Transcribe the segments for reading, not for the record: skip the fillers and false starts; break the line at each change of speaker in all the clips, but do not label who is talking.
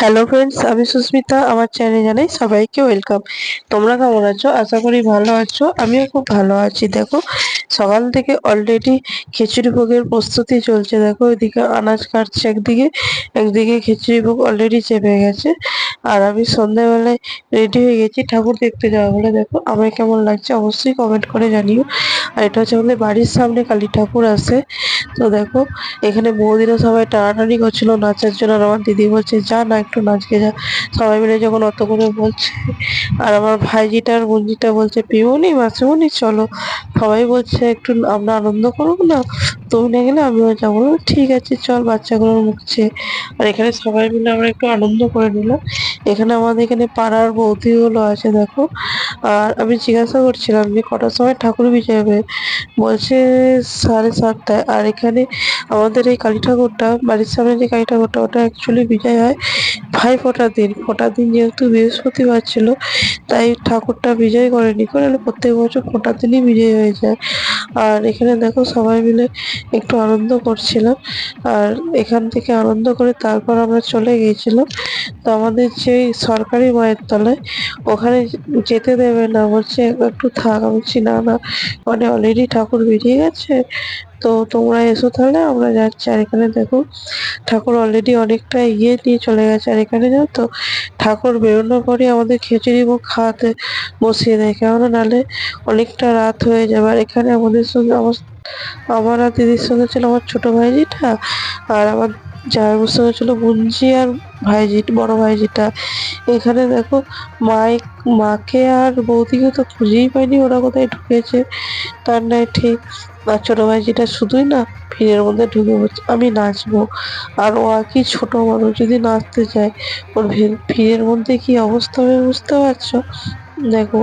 Hello friends, আমি সুস্মিতা। আমার চ্যানেলে জানাই সবাইকে ওয়েলকাম। তোমরা কেমন আছো? আশা করি ভালো আছো। আমিও খুব ভালো আছি। দেখো, সকাল থেকে অলরেডি খিচুড়ি ভোগের প্রস্তুতি চলছে। দেখো, এদিকে আনাজ কাটছে একদিকে, একদিকে খিচুড়ি ভোগ অলরেডি চেপে গেছে। আর আমি সন্ধ্যাবেলায় রেডি হয়ে গেছি ঠাকুর দেখতে যাওয়া বলে। দেখো আমার কেমন লাগছে অবশ্যই কমেন্ট করে জানিও। আর এটা হচ্ছে আমাদের বাড়ির সামনে কালী ঠাকুর আছে। তো দেখো, এখানে বৌদিরা সবাই টানাটানি করছিল নাচার জন্য। আর আমার দিদি বলছে যা না, একটু নাচকে যা। সবাই মিলে যখন অত করে বলছে, আর আমার ভাইজিটা আর বোনজিটা বলছে পিউনি মাসিমণি চলো। সবাই বলছে একটু আমরা আনন্দ করবো না, তুমি না গেলে আমিও যাবো। বললাম, ঠিক আছে চল, বাচ্চাগুলোর মুখছে। আর এখানে সবাই মিলে আমরা একটু আনন্দ করে নিলাম। এখানে আমাদের এখানে পাড়ার বৌদিগুলো আছে দেখো। আর আমি জিজ্ঞাসা করছিলাম যে কটার সময় ঠাকুর বিজয় হবে, বলছে 7:30টায়। আর এখানে আমাদের এই কালী ঠাকুরটা, বাড়ির সামনে যে কালী ঠাকুরটা, ওটা অ্যাকচুয়ালি বিজয় হয় ভাই ফোঁটার দিন। ফোঁটার দিন যেহেতু বৃহস্পতিবার ছিল, তাই ঠাকুরটা বিজয় করেনি, করে প্রত্যেক বছর ফোঁটার দিনই বিজয় হয়ে যায়। আর এখানে দেখো সবাই মিলে একটু আনন্দ করছিলাম। আর এখান থেকে আনন্দ করে তারপর আমরা চলে গিয়েছিলাম। তো আমাদের যে সরকারি মায়ের তলায়, ওখানে যেতে দেবে না, বলছে একটু থাক। আমি বলছি না না, মানে অলরেডি ঠাকুর বেরিয়ে গেছে, তো তোমরা এসো তাহলে, আমরা যাচ্ছি। আর এখানে দেখো, ঠাকুর অলরেডি অনেকটা এগিয়ে নিয়ে চলে গেছে। আর এখানে জানো তো, ঠাকুর বেরোনোর পরে আমাদের খিচুড়ি ভোগ খাওয়াতে বসিয়ে দেয়, কেননা নাহলে অনেকটা রাত হয়ে যাবে। আর এখানে আমাদের সঙ্গে আমার আর দিদির সঙ্গে ছিল আমার ছোট ভাইজিটা, আর আমার জামাইবাবুর সঙ্গে ছিল বোনজি আর ভাইজি, বড় ভাইজিটা। এখানে দেখো, মাই মাকে আর বৌদিকে তো খুঁজেই পাইনি, ওরা কোথায় ঢুকেছে তার নাই ঠিক। আর ছোট ভাইজিটা শুধুই না ভিড়ের মধ্যে ঢুকে পড়ছে, আমি নাচবো। আর ও আর কি ছোট মানুষ, যদি নাচতে চায়, ওর ভিড়ের মধ্যে কি অবস্থা হবে বুঝতে পারছো। দেখো,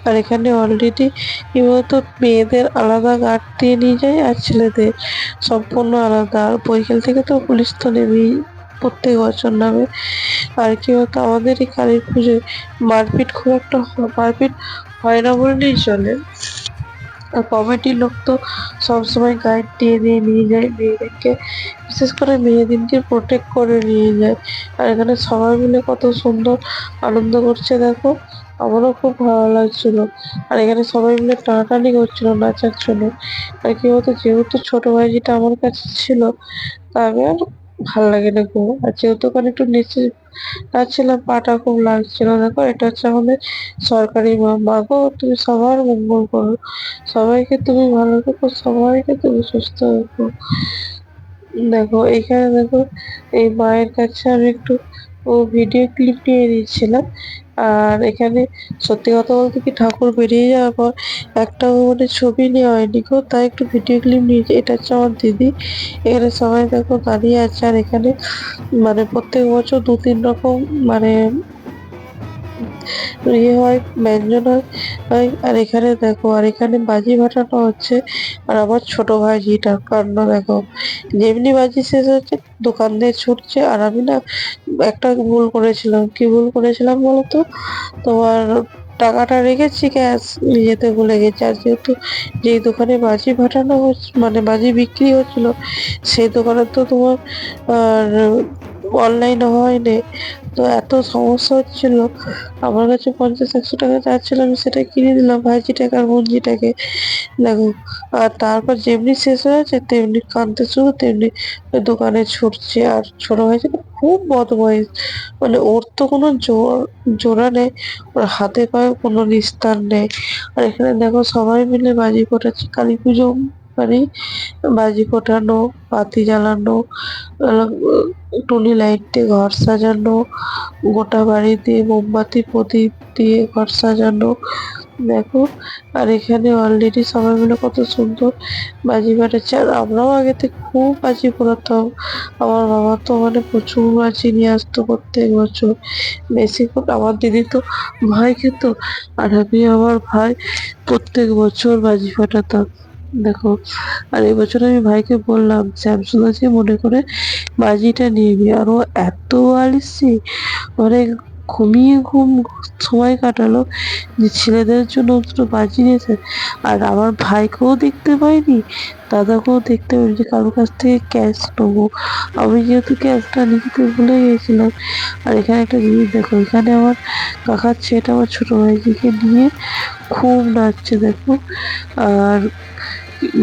আর এখানে অলরেডি কি বলতো, মেয়েদের আলাদা গার্ড দিয়ে নিয়ে যায় আর ছেলেদের সম্পূর্ণ আলাদা। আর বৈকাল থেকে তো পুলিশ তো নেবেই, প্রত্যেক বছর নামে। আর কি বলতো, আমাদের এই কালীর পুজোয় মারপিট খুব একটা মারপিট হয় না বললেই চলে। আর কমিটির লোক তো সবসময় গাইড দিয়ে দিয়ে নিয়ে যায় মেয়েদেরকে, বিশেষ করে মেয়েদেরকে প্রোটেক্ট করে নিয়ে যায়। আর এখানে সবাই মিলে কত সুন্দর আনন্দ করছে দেখো, আমারও খুব ভালো লাগছিল। আর এখানে সবাই মিলে টানাটানি করছিল নাচার জন্য। আর কি বলতো, যেহেতু ছোট ভাইজিটা আমার কাছে ছিল, তা আমি আর ভাল লাগে না গো। আর যেহেতু ওখানে একটু নিচে নাচছিলাম, পাটা খুব লাগছিল। দেখো, এটা হচ্ছে আমাদের সরকারি মা। মা গো, তুমি সবার মঙ্গল করো, সবাইকে তুমি ভালো রেখো, সবাইকে তুমি সুস্থ রেখো। দেখো এখানে দেখো, এই মায়ের কাছে আমি একটু ভিডিও ক্লিপ নিয়ে নিচ্ছিলাম। আর এখানে সত্যি কথা বলতে কি, ঠাকুর বেরিয়ে যাওয়ার পর একটাও মানে ছবি নেওয়া হয়নি গো, তাই একটু ভিডিও ক্লিপ নিয়েছি। এটা হচ্ছে আমার দিদি। এখানে সবাই দেখো দাঁড়িয়ে আছে। আর এখানে মানে প্রত্যেক বছর 2-3 রকম মানে ইয়ে হয়, ব্যঞ্জন হয়। আর এখানে দেখো, আর এখানে বাজি ফাটানো হচ্ছে। আর আমার ছোট ভাইজিটার কান্না দেখো, যেমনি বাজি শেষ হচ্ছে দোকান দিয়ে ছুটছে। আর আমি না একটা ভুল করেছিলাম। কি ভুল করেছিলাম বলতো, তোমার টাকাটা রেখেছি ক্যাশ, নিয়ে যেতে ভুলে গেছি। আর যেহেতু যেই দোকানে বাজি ফাটানো হচ্ছে মানে বাজি বিক্রি হচ্ছিল, সেই দোকানে তো তোমার আর অনলাইন হয়নি। তো এত সমস্যা হচ্ছিল, আমার কাছে 50-100 টাকা চাচ্ছিল, আমি সেটা কিনে দিলাম ভাইজিটাকে আর বোনজিটাকে। দেখো, আর তারপর যেমনি শেষ হয়েছে তেমনি কাঁদতে শুরু, তেমনি ওই দোকানে ছুটছে। আর ছোট ভাইজিটা খুব বদমাইশ, মানে ওর তো কোনো জোড়া নেই, ওর হাতে পায়ে কোনো নিস্তার নেই। আর এখানে দেখো সবাই মিলে বাজি ফোটাচ্ছে, কালী পুজো মানে বাজি ফোটানো, বাতি জ্বালানো, আহ, টুনি লাইট দিয়ে ঘর সাজানো, গোটা বাড়ি দিয়ে মোমবাতি প্রদীপ দিয়ে ঘর সাজানো। দেখো, আর এখানে অলরেডি সবাই মিলে কত সুন্দর বাজি ফাটাচ্ছে। আর আমরাও আগে থেকে খুব বাজি পোড়াতাম। আমার বাবা তো মানে প্রচুর বাজি নিয়ে আসতো প্রত্যেক বছর, বেশি করে আমার দিদি তো ভয় খেত। আর আমি আমার ভাই প্রত্যেক বছর বাজি ফাটাতাম। দেখো, আর এবছর আমি ভাইকে বললাম স্যামসুং আছে মনে করে বাজিটা নিয়ে নি। আর ও এত আলসি, মানে ঘুমিয়ে সময় কাটালো, যে ছেলেদের জন্য দুটো বাজি নিয়েছে। আর আমার ভাইকেও দেখতে পাইনি, দাদাকেও দেখতে পাইনি যে কারোর কাছ থেকে ক্যাশ নেবো। আমি যেহেতু ক্যাশটা নিতে ভুলে গেছিলাম। আর এখানে একটা জিনিস দেখো, এখানে আমার কাকার ছেলেটা আমার ছোট ভাইজিকে নিয়ে খুব নাচছে দেখো। আর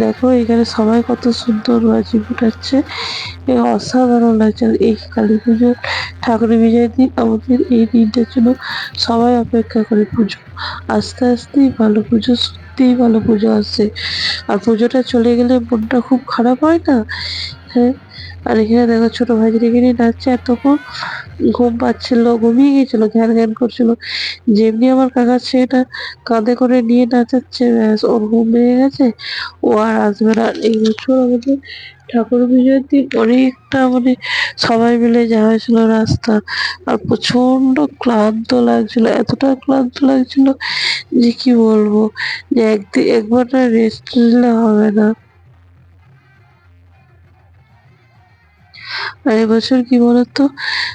দেখো এখানে সবাই কত সুন্দর বাজি ফুটাচ্ছে, অসাধারণ লাগছে। এই কালী পুজো ঠাকুর বিজয়ের দিন আমাদের এই দিনটার জন্য সবাই অপেক্ষা করে। পুজো আস্তে আস্তেই ভালো, পুজো সত্যিই ভালো পুজো আসছে। আর পুজোটা চলে গেলে মনটা খুব খারাপ হয় না? হ্যাঁ। আর এখানে দেখো ছোট ভাইদের এখানে নাচছে, আর তখন ঘুম পাচ্ছিল, ঘুমিয়ে গেছিল, ঘ্যান ঘ্যান করছিল। যেমনি আমার কাকার ছেলেটা কাঁধে করে নিয়ে নাচাচ্ছে, ব্যাস ওর ঘুম ভেঙে গেছে, ও আর আসবে না। আর এই বছর আমাদের ঠাকুর বিজয়ের দিন অনেকটা মানে সবাই মিলে যাওয়া হয়েছিল রাস্তা। আর প্রচন্ড ক্লান্ত লাগছিল, এতটা ক্লান্ত লাগছিল যে কি বলবো, যে একবার না রেস্ট নিলে হবে না। আর এবছর কি বলতো,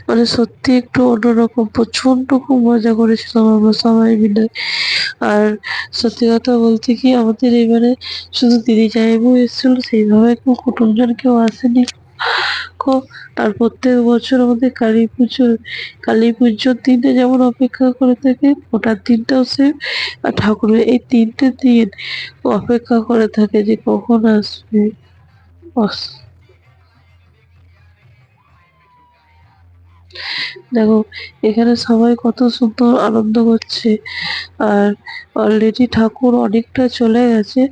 মানে সত্যি একটু অন্যরকম, প্রচন্ড খুব মজা করেছিলাম আমরা সবাই মিলে। আর সত্যি কথা বলতে কি, আমাদের এবারে শুধু দিদি জামাইবাবু এসেছিল, সেইভাবে কেউ কুটুমজন কেউ আসেনি কো। আর প্রত্যেক বছর আমাদের কালী পুজোর দিনটা যেমন অপেক্ষা করে থাকে, ওটার দিনটাও সেম। আর ঠাকুরের এই 3টে দিন অপেক্ষা করে থাকে যে কখন আসবে। দেখো এখানে সবাই কত সুন্দর আনন্দ করছে। আর অলরেডি ঠাকুর অনেকটা চলে গেছে,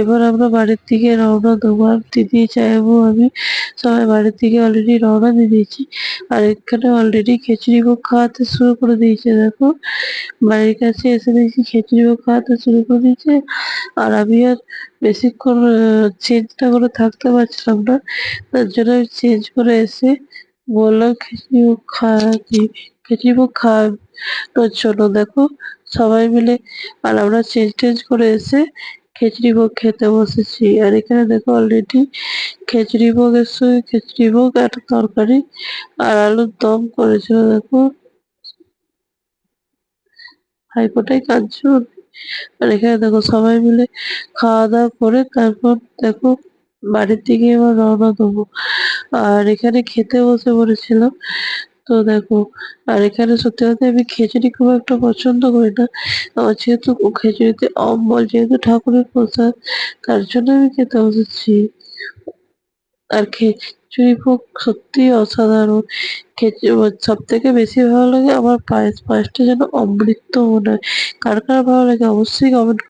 এবার আমরা বাড়ির দিকে রওনা দেবো। আর দিদি চাইবো আমি সবাই বাড়ির দিকে অলরেডি রওনা দিয়ে দিয়েছি। আর এখানে অলরেডি খিচুড়ি ভোগ খাওয়াতে শুরু করে দিয়েছে দেখো, বাড়ির কাছে এসে দেখছি খিচুড়ি ভোগ খাওয়াতে শুরু করে দিয়েছে। আর আমি আর বেশিক্ষণ চেঞ্জটা করে থাকতে পারছিলাম না, তার জন্য আমি চেঞ্জ করে এসে বললাম খিচুড়ি ভোগ খাওয়াচ্ছি, খিচুড়ি ভোগ খাওয়ানোর জন্য দেখো সবাই মিলে। আর আমরা চেঞ্জ টেঞ্জ করে এসে খিচুড়ি ভোগ খেতে বসেছি। আর এখানে দেখো অলরেডি খিচুড়ি ভোগের সঙ্গে খিচুড়ি ভোগ একটা তরকারি আর আলুর দম করেছিল দেখো। ভাইফোঁটায় কাঁদছে। আর এখানে দেখো সবাই মিলে খাওয়া দাওয়া করে তারপর দেখো বাড়ির দিকে এবার রওনা দেবো। আর এখানে খেতে বসে পড়েছিলাম। তো দেখো, আর এখানে সত্যি কথা আমি খিচুড়ি খুব একটা পছন্দ করি না। আমার যেহেতু খিচুড়িতে অম্বল, যেহেতু ঠাকুরের প্রসাদ, তার জন্য আমি খেতে বসেছি। আর খিচুড়ি ভোগ সত্যিই অসাধারণ। সব থেকে বেশি ভালো লাগে আমার পায়েস, পায়েসটা যেন অমৃত মনে হয়। কার কার ভালো লাগে অবশ্যই কমেন্ট